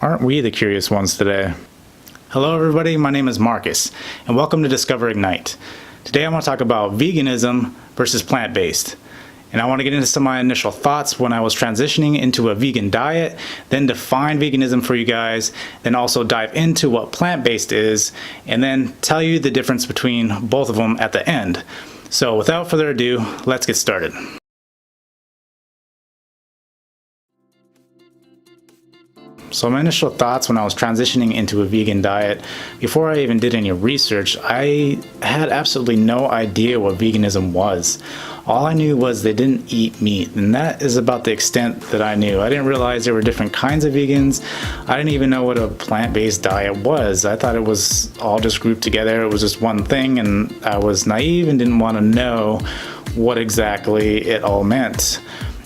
Aren't we the curious ones today? Hello everybody, my name is Marcus, and welcome to Discover Ignite. Today I want to talk about veganism versus plant-based. And I want to get into some of my initial thoughts when I was transitioning into a vegan diet, then define veganism for you guys, then also dive into what plant-based is, and then tell you the difference between both of them at the end. So without further ado, let's get started. So my initial thoughts when I was transitioning into a vegan diet, before I even did any research, I had absolutely no idea what veganism was. All I knew was they didn't eat meat, and that is about the extent that I knew. I didn't realize there were different kinds of vegans. I didn't even know what a plant-based diet was. I thought it was all just grouped together. It was just one thing, and I was naive and didn't want to know what exactly it all meant.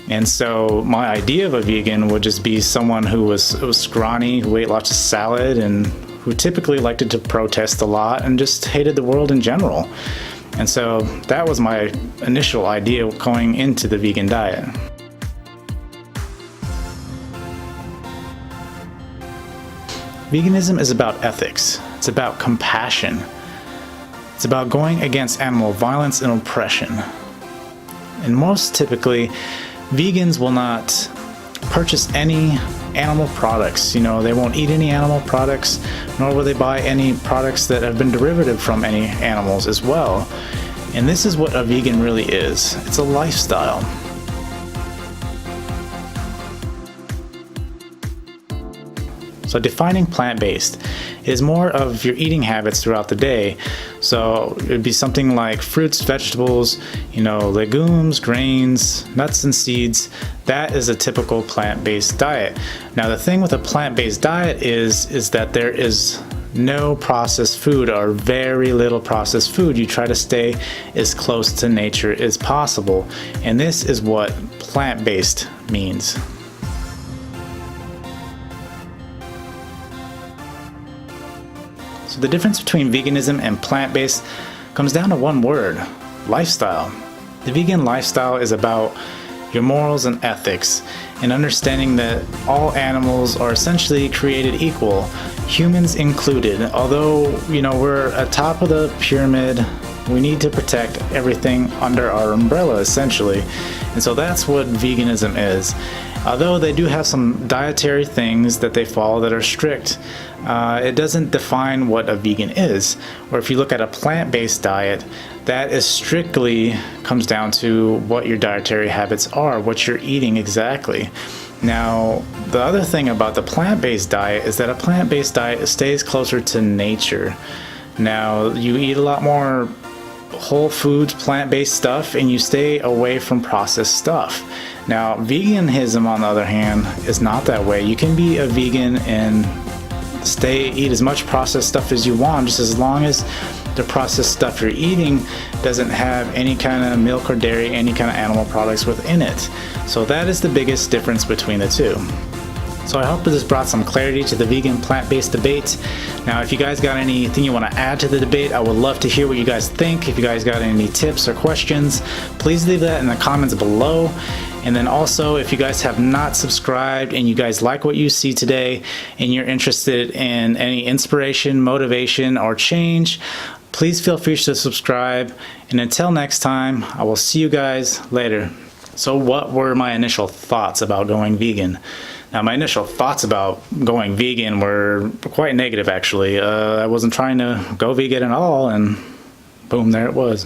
And so my idea of a vegan would just be someone who was scrawny, who ate lots of salad, and who typically liked to protest a lot and just hated the world in general. And so that was my initial idea going into the vegan diet. Veganism is about ethics. It's about compassion. It's about going against animal violence and oppression. And most typically, vegans will not purchase any animal products. You know, they won't eat any animal products, nor will they buy any products that have been derivative from any animals as well. And this is what a vegan really is. It's a lifestyle. So defining plant-based is more of your eating habits throughout the day. So it'd be something like fruits, vegetables, legumes, grains, nuts and seeds. That is a typical plant-based diet. Now the thing with a plant-based diet is that there is no processed food or very little processed food. You try to stay as close to nature as possible. And this is what plant-based means. So the difference between veganism and plant-based comes down to one word: lifestyle. The vegan lifestyle is about your morals and ethics, and understanding that all animals are essentially created equal, humans included. Although, we're at top of the pyramid, we need to protect everything under our umbrella, essentially. And so that's what veganism is. Although they do have some dietary things that they follow that are strict, it doesn't define what a vegan is. Or if you look at a plant-based diet, that is strictly comes down to what your dietary habits are, what you're eating exactly. Now, the other thing about the plant-based diet is that a plant-based diet stays closer to nature. Now, you eat a lot more whole foods, plant-based stuff, and you stay away from processed stuff. Now, veganism, on the other hand, is not that way. You can be a vegan and eat as much processed stuff as you want, just as long as the processed stuff you're eating doesn't have any kind of milk or dairy, any kind of animal products within it. So that is the biggest difference between the two. So I hope this brought some clarity to the vegan plant-based debate. Now, if you guys got anything you want to add to the debate, I would love to hear what you guys think. If you guys got any tips or questions, please leave that in the comments below. And then also, if you guys have not subscribed and you guys like what you see today and you're interested in any inspiration, motivation, or change, please feel free to subscribe. And until next time, I will see you guys later. So what were my initial thoughts about going vegan? Now, my initial thoughts about going vegan were quite negative, actually. I wasn't trying to go vegan at all, and boom, there it was.